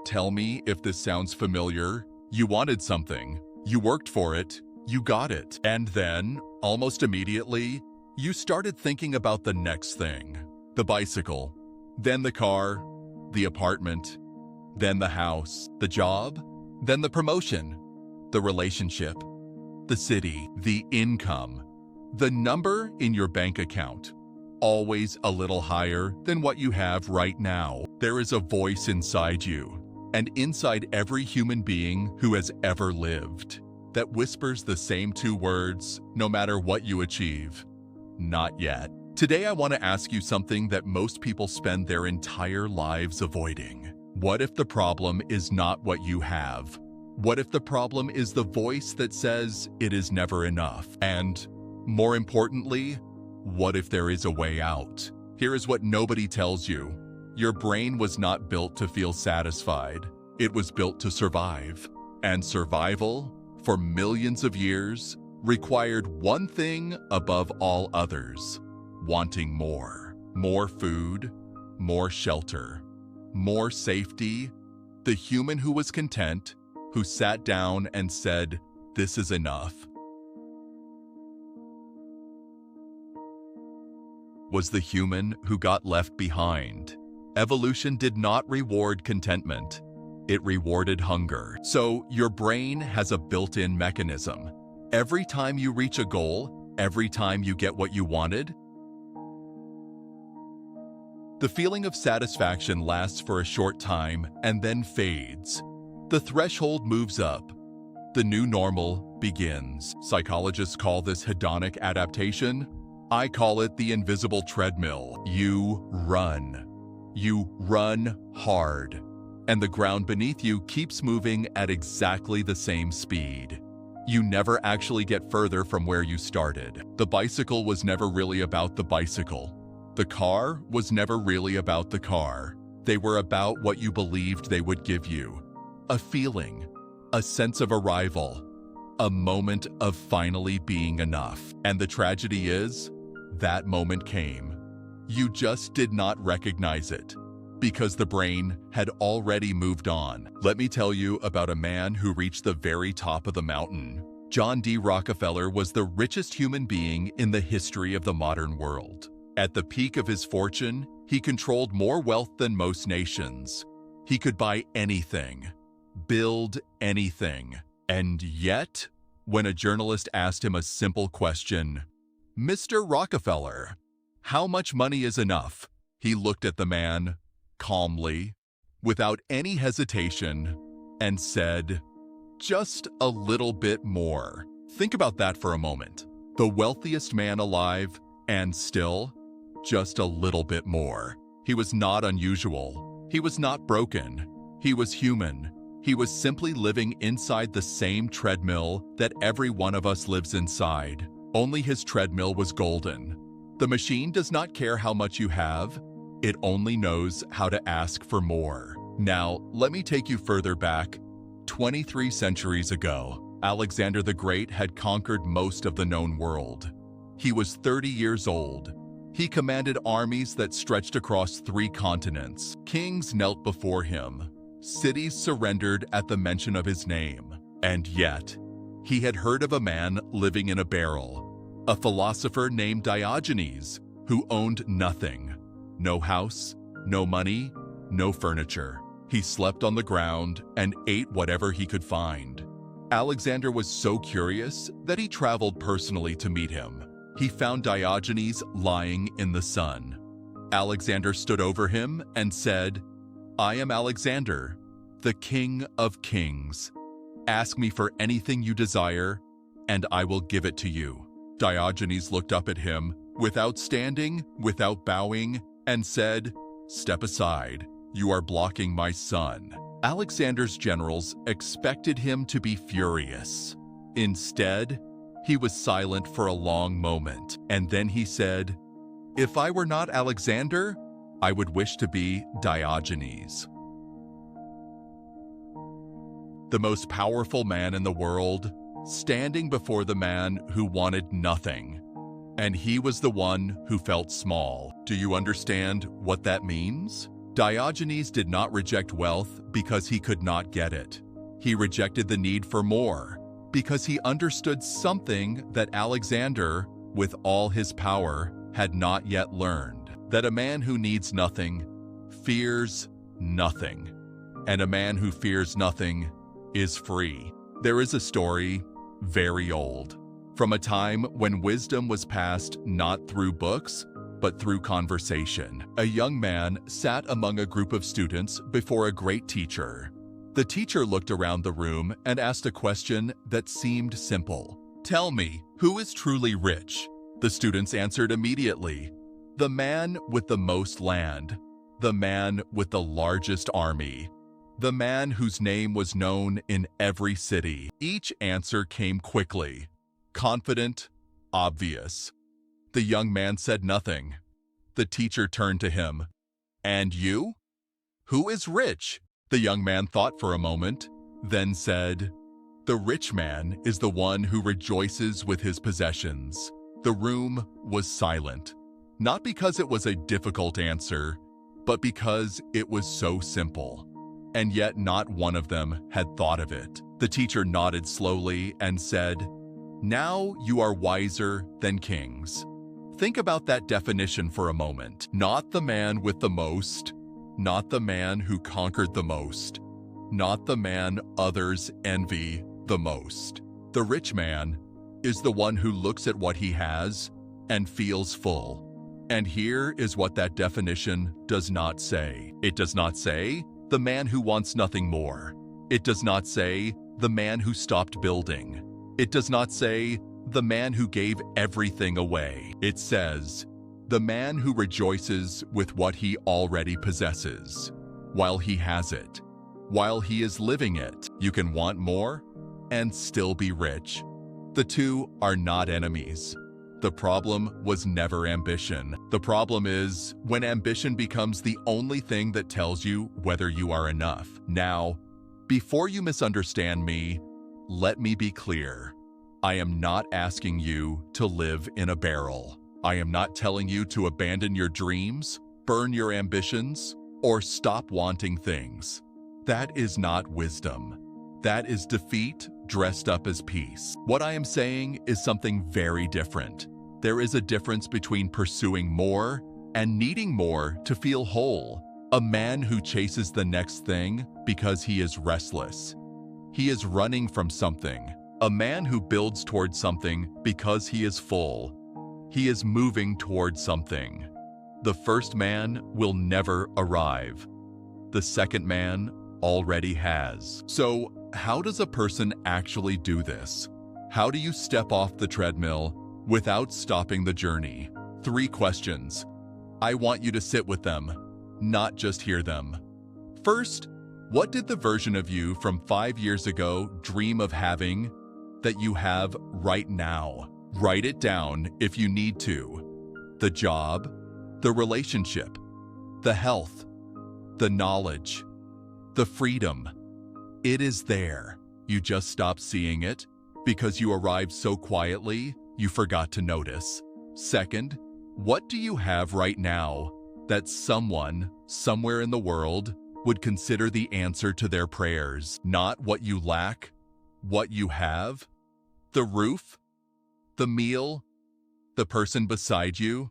tell me if this sounds familiar. You wanted something, you worked for it, you got it, and then, almost immediately, you started thinking about the next thing. The bicycle, then the car, the apartment, then the house, the job, then the promotion, the relationship, the city, the income, the number in your bank account. Always a little higher than what you have right now. There is a voice inside you, and inside every human being who has ever lived, that whispers the same two words no matter what you achieve. Not yet. Today I want to ask you something that most people spend their entire lives avoiding. What if the problem is not what you have? What if the problem is the voice that says it is never enough? And, more importantly, what if there is a way out? Here is what nobody tells you. Your brain was not built to feel satisfied. It was built to survive. And survival, for millions of years, required one thing above all others: wanting more. More food, more shelter, more safety. The human who was content, who sat down and said, "This is enough," was the human who got left behind. Evolution did not reward contentment. It rewarded hunger. So your brain has a built-in mechanism. Every time you reach a goal, every time you get what you wanted, the feeling of satisfaction lasts for a short time and then fades. The threshold moves up. The new normal begins. Psychologists call this hedonic adaptation. I call it the invisible treadmill. You run. You run hard. And the ground beneath you keeps moving at exactly the same speed. You never actually get further from where you started. The bicycle was never really about the bicycle. The car was never really about the car. They were about what you believed they would give you. A feeling, a sense of arrival, a moment of finally being enough. And the tragedy is, that moment came. You just did not recognize it, because the brain had already moved on. Let me tell you about a man who reached the very top of the mountain. John D. Rockefeller was the richest human being in the history of the modern world. At the peak of his fortune, he controlled more wealth than most nations. He could buy anything, build anything. And yet, when a journalist asked him a simple question, "Mr. Rockefeller, how much money is enough?" he looked at the man calmly, without any hesitation, and said, "Just a little bit more." Think about that for a moment. The wealthiest man alive, and still, just a little bit more. He was not unusual. He was not broken. He was human. He was simply living inside the same treadmill that every one of us lives inside. Only his treadmill was golden. The machine does not care how much you have. It only knows how to ask for more. Now, let me take you further back. 23 centuries ago, Alexander the Great had conquered most of the known world. He was 30 years old. He commanded armies that stretched across 3 continents. Kings knelt before him. Cities surrendered at the mention of his name. And yet, he had heard of a man living in a barrel, a philosopher named Diogenes, who owned nothing. No house, no money, no furniture. He slept on the ground and ate whatever he could find. Alexander was so curious that he traveled personally to meet him. He found Diogenes lying in the sun. Alexander stood over him and said, "I am Alexander, the King of Kings. Ask me for anything you desire, and I will give it to you." Diogenes looked up at him, without standing, without bowing, and said, "Step aside. You are blocking my sun." Alexander's generals expected him to be furious. Instead, he was silent for a long moment, and then he said, "If I were not Alexander, I would wish to be Diogenes." The most powerful man in the world, standing before the man who wanted nothing. And he was the one who felt small. Do you understand what that means? Diogenes did not reject wealth because he could not get it. He rejected the need for more because he understood something that Alexander, with all his power, had not yet learned: that a man who needs nothing fears nothing, and a man who fears nothing is free. There is a story, very old, from a time when wisdom was passed not through books, but through conversation. A young man sat among a group of students before a great teacher. The teacher looked around the room and asked a question that seemed simple. "Tell me, who is truly rich?" The students answered immediately, "The man with the most land, the man with the largest army, the man whose name was known in every city." Each answer came quickly, confident, obvious. The young man said nothing. The teacher turned to him. "And you? Who is rich?" The young man thought for a moment, then said, "The rich man is the one who rejoices with his possessions." The room was silent, not because it was a difficult answer, but because it was so simple. And yet not one of them had thought of it. The teacher nodded slowly and said, "Now you are wiser than kings." Think about that definition for a moment. Not the man with the most, not the man who conquered the most, not the man others envy the most. The rich man is the one who looks at what he has and feels full. And here is what that definition does not say. It does not say the man who wants nothing more. It does not say the man who stopped building. It does not say the man who gave everything away. It says the man who rejoices with what he already possesses, while he has it, while he is living it. You can want more and still be rich. The two are not enemies. The problem was never ambition. The problem is when ambition becomes the only thing that tells you whether you are enough. Now, before you misunderstand me, let me be clear. I am not asking you to live in a barrel. I am not telling you to abandon your dreams, burn your ambitions, or stop wanting things. That is not wisdom. That is defeat dressed up as peace. What I am saying is something very different. There is a difference between pursuing more and needing more to feel whole. A man who chases the next thing because he is restless. He is running from something. A man who builds towards something because he is full. He is moving towards something. The first man will never arrive. The second man already has. So, how does a person actually do this? How do you step off the treadmill without stopping the journey? 3 questions. I want you to sit with them, not just hear them. First, what did the version of you from 5 years ago dream of having that you have right now? Write it down if you need to. The job, the relationship, the health, the knowledge, the freedom. It is there. You just stopped seeing it because you arrived so quietly you forgot to notice. Second, what do you have right now that someone, somewhere in the world, would consider the answer to their prayers? Not what you lack, what you have, the roof, the meal, the person beside you,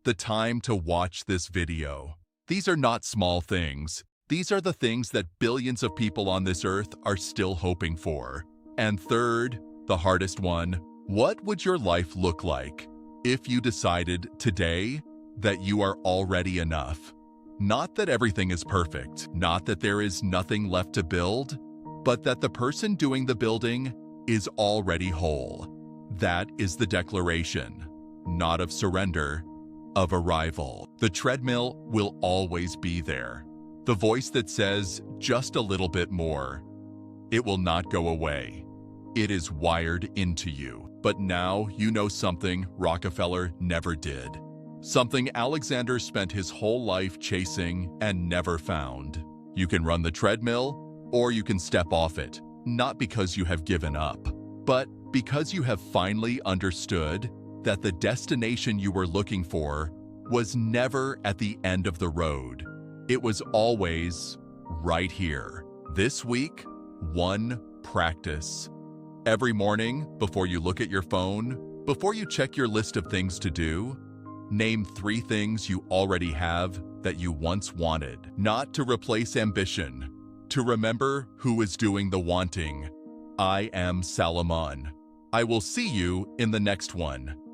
the time to watch this video. These are not small things. These are the things that billions of people on this earth are still hoping for. And third, the hardest one, what would your life look like if you decided today that you are already enough? Not that everything is perfect, not that there is nothing left to build, but that the person doing the building is already whole. That is the declaration, not of surrender, of arrival. The treadmill will always be there. The voice that says just a little bit more. It will not go away. It is wired into you. But now you know something Rockefeller never did. Something Alexander spent his whole life chasing and never found. You can run the treadmill, or you can step off it, not because you have given up, but because you have finally understood that the destination you were looking for was never at the end of the road. It was always right here. This week, one practice. Every morning, before you look at your phone, before you check your list of things to do, name 3 things you already have that you once wanted. Not to replace ambition, to remember who is doing the wanting. I am Salomón. I will see you in the next one.